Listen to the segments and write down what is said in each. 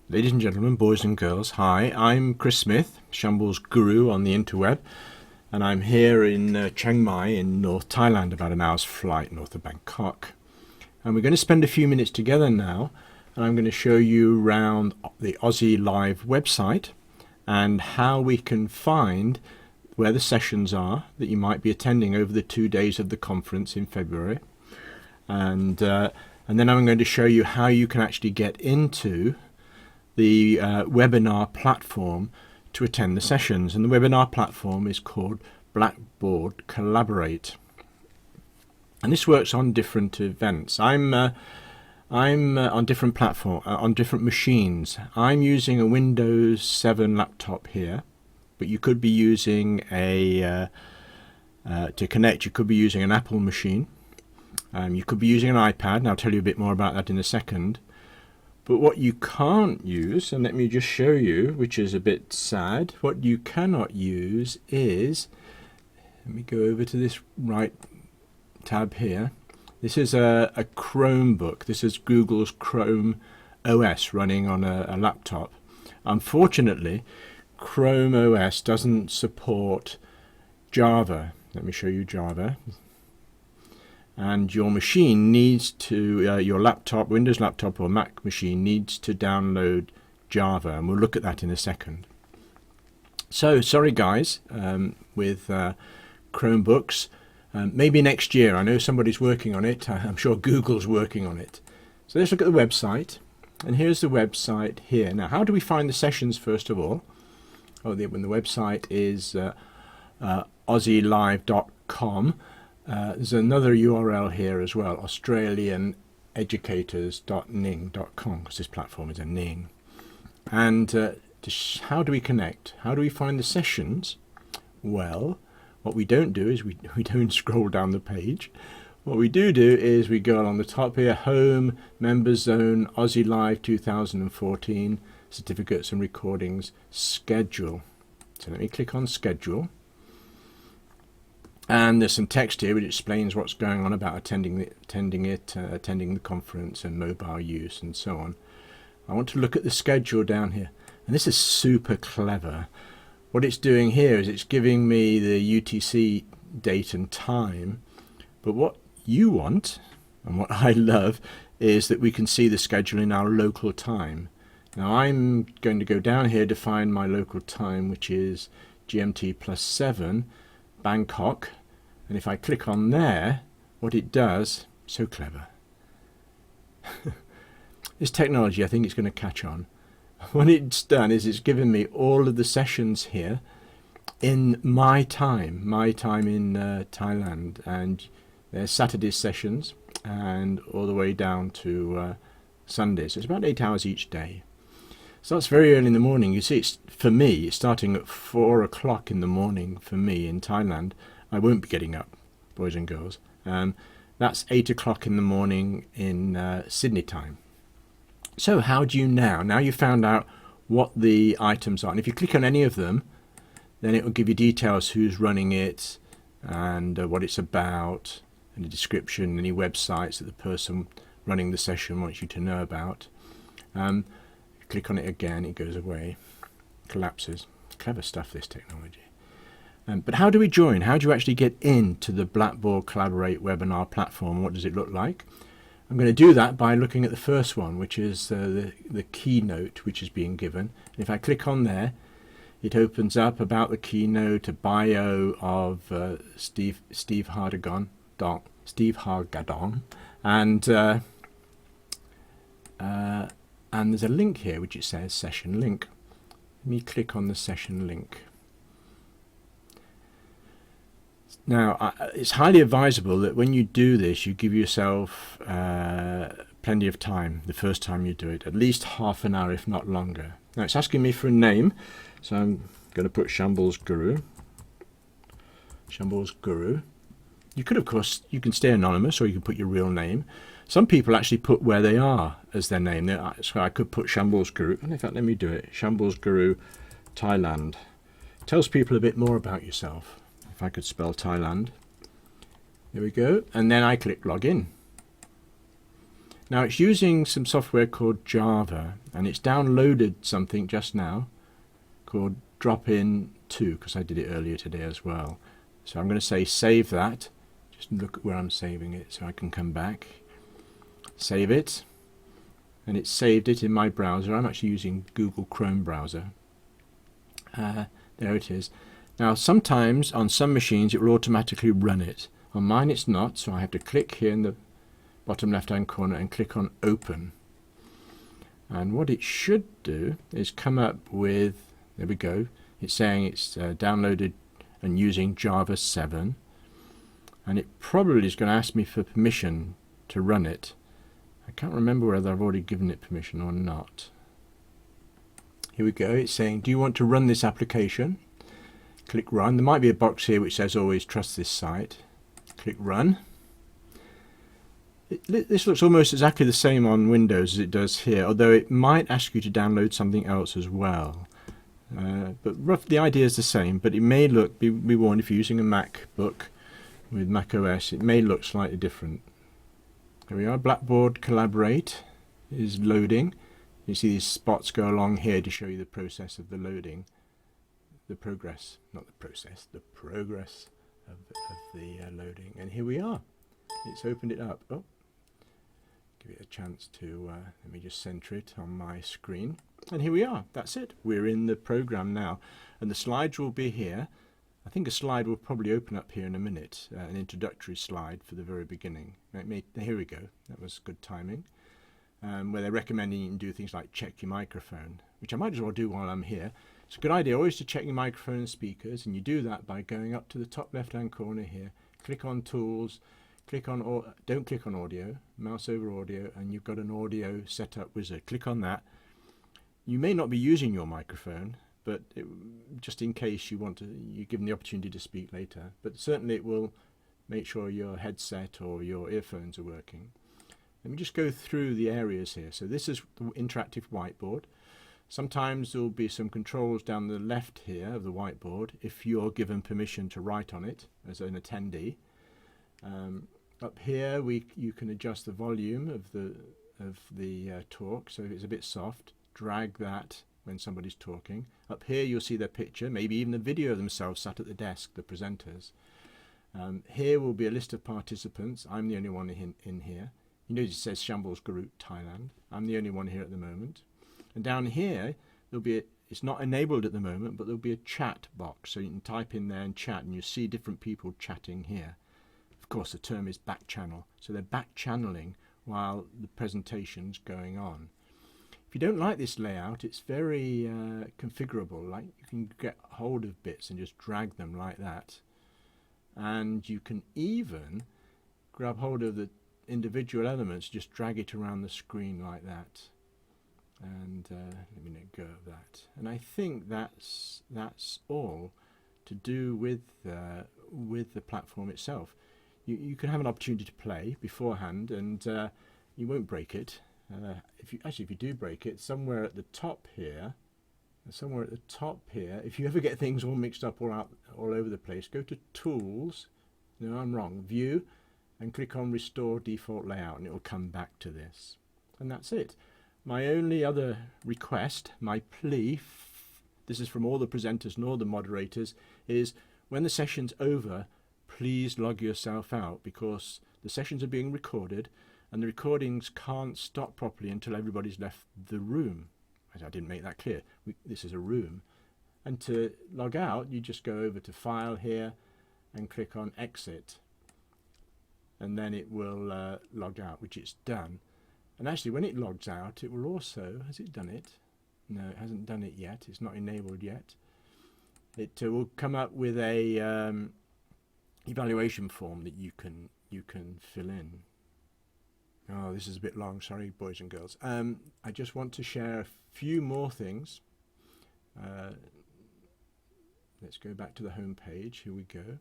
Ladies and gentlemen, boys and girls, hi, I'm Chris Smith, Shambles Guru on the interweb, and I'm here in Chiang Mai in North Thailand, about an hour's flight north of Bangkok. And we're going to spend a few minutes together now, and I'm going to show you around the Aussie Live website and how we can find where the sessions are that you might be attending over the 2 days of the conference in February. And then I'm going to show you how you can actually get into the webinar platform to attend the sessions. And the webinar platform is called Blackboard Collaborate. And this works on different events. I'm on different platform, on different machines. I'm using a Windows 7 laptop here, but you could be using to connect, you could be using an Apple machine. You could be using an iPad, and I'll tell you a bit more about that in a second. But what you can't use, and let me just show you, which is a bit sad, what you cannot use is, let me go over to this right tab here. This is a Chromebook. This is Google's Chrome OS running on a laptop. Unfortunately, Chrome OS doesn't support Java. Let me show you Java. And your machine needs to, your laptop, Windows laptop or Mac machine needs to download Java, and we'll look at that in a second. So sorry guys, with Chromebooks, maybe next year. I know somebody's working on it. I'm sure Google's working on it. So let's look at the website, and here's the website here. Now, how do we find the sessions first of all? When the website is aussielive.com. There's another URL here as well, australianeducators.ning.com, because this platform is a Ning. And how do we connect? How do we find the sessions? Well, what we don't do is we don't scroll down the page. What we do is we go along the top here, Home, Members Zone, Aussie Live 2014, Certificates and Recordings, Schedule. So let me click on Schedule. And there's some text here which explains what's going on about attending the conference and mobile use and so on. I want to look at the schedule down here, and this is super clever. What it's doing here is it's giving me the UTC date and time, but what you want and what I love is that we can see the schedule in our local time. Now I'm going to go down here to find my local time, which is GMT +7 Bangkok, and if I click on there, what it does, so clever. This technology, I think it's going to catch on. What it's done is it's given me all of the sessions here in my time in Thailand, and there's Saturday sessions and all the way down to Sundays. So it's about 8 hours each day. So that's very early in the morning. You see, for me, it's starting at 4 o'clock in the morning for me in Thailand. I won't be getting up, boys and girls. That's 8 o'clock in the morning in Sydney time. So how do you now you found out what the items are, and if you click on any of them, then it will give you details, who's running it and what it's about, and a description, any websites that the person running the session wants you to know about. Click on it again, it goes away, collapses. Clever stuff, this technology. But how do we join? How do you actually get into the Blackboard Collaborate webinar platform? What does it look like? I'm going to do that by looking at the first one, which is the keynote which is being given. And if I click on there, it opens up about the keynote, a bio of Steve Hargadon, and there's a link here which it says session link. Let me click on the session link. Now, it's highly advisable that when you do this, you give yourself plenty of time the first time you do it, at least half an hour, if not longer. Now, it's asking me for a name, so I'm going to put Shambles Guru. Shambles Guru. You could, of course, you can stay anonymous, or you can put your real name. Some people actually put where they are as their name. So I could put Shambles Guru, and in fact, let me do it. Shambles Guru, Thailand. It tells people a bit more about yourself. If I could spell Thailand. There we go. And then I click login. Now it's using some software called Java, and it's downloaded something just now called Drop-in 2, because I did it earlier today as well. So I'm going to say save that. Just look at where I'm saving it so I can come back. Save it. And it's saved it in my browser. I'm actually using Google Chrome browser. There it is. Now sometimes on some machines it will automatically run it. On mine it's not, so I have to click here in the bottom left hand corner and click on open. And what it should do is come up with, there we go, it's saying it's downloaded and using Java 7, and it probably is going to ask me for permission to run it. I can't remember whether I've already given it permission or not. Here we go, it's saying, do you want to run this application? Click run. There might be a box here which says always trust this site. Click run. This looks almost exactly the same on Windows as it does here, although it might ask you to download something else as well. But roughly the idea is the same, but it may look, be warned, if you're using a MacBook with Mac OS, it may look slightly different. There we are, Blackboard Collaborate is loading. You see these spots go along here to show you the process of the loading. The progress, not the process, the progress of the loading. And here we are. It's opened it up. Oh, give it a chance to, let me just center it on my screen. And here we are. That's it. We're in the program now. And the slides will be here. I think a slide will probably open up here in a minute, an introductory slide for the very beginning. Here we go. That was good timing. Where they're recommending you can do things like check your microphone, which I might as well do while I'm here. It's a good idea always to check your microphone and speakers, and you do that by going up to the top left hand corner here, click on tools, don't click on audio, mouse over audio, and you've got an audio setup wizard. Click on that. You may not be using your microphone, but just in case you're given the opportunity to speak later, but certainly it will make sure your headset or your earphones are working. Let me just go through the areas here. So this is the interactive whiteboard. Sometimes there will be some controls down the left here of the whiteboard if you're given permission to write on it as an attendee. Up here you can adjust the volume of the talk, so if it's a bit soft, drag that when somebody's talking. Up here you'll see their picture, maybe even the video of themselves sat at the desk, the presenters. Here will be a list of participants. I'm the only one in here. You notice it says Shambles Guru Thailand. I'm the only one here at the moment. And down here there'll be it's not enabled at the moment, but there'll be a chat box, so you can type in there and chat, and you see different people chatting here. Of course, the term is back channel, so they're back channeling while the presentation's going on. If you don't like this layout, it's very configurable. Like, you can get hold of bits and just drag them like that, and you can even grab hold of the individual elements, just drag it around the screen like that. And let me let go of that. And I think that's all to do with the platform itself. You can have an opportunity to play beforehand, and you won't break it. If you do break it, somewhere at the top here, if you ever get things all mixed up all over the place, go to Tools. No, I'm wrong. View, and click on Restore Default Layout, and it will come back to this. And that's it. My only other request, my plea, this is from all the presenters and all the moderators, is when the session's over, please log yourself out, because the sessions are being recorded and the recordings can't stop properly until everybody's left the room. I didn't make that clear. This is a room. And to log out, you just go over to File here and click on Exit. And then it will log out, which it's done. And actually, when it logs out, it will also, has it done it? No, it hasn't done it yet. It's not enabled yet. It will come up with a evaluation form that you can fill in. Oh, this is a bit long. Sorry, boys and girls. I just want to share a few more things. Let's go back to the home page. Here we go.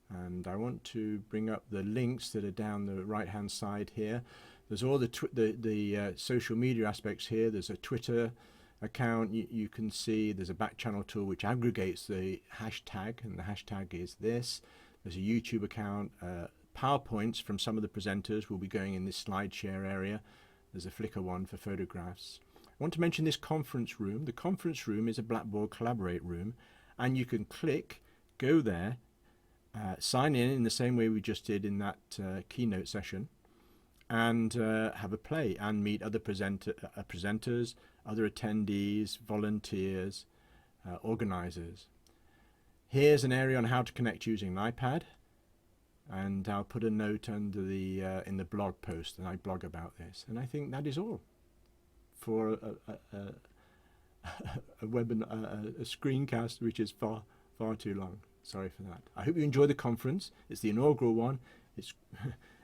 And I want to bring up the links that are down the right-hand side here. There's all the social media aspects here. There's a Twitter account. You can see there's a back channel tool which aggregates the hashtag, and the hashtag is this. There's a YouTube account, PowerPoints from some of the presenters will be going in this slide share area. There's a Flickr one for photographs. I want to mention this conference room. The conference room is a Blackboard Collaborate room, and you can click, go there, sign in the same way we just did in that keynote session, and have a play and meet other presenters, other attendees, volunteers, organisers. Here's an area on how to connect using an iPad, and I'll put a note under the in the blog post, and I blog about this. And I think that is all for a webinar, a screencast which is far too long. Sorry for that. I hope you enjoy the conference. It's the inaugural one.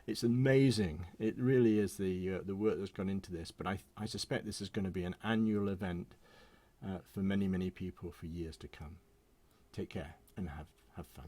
It's amazing. It really is the work that's gone into this. But I suspect this is going to be an annual event for many people for years to come. Take care and have fun.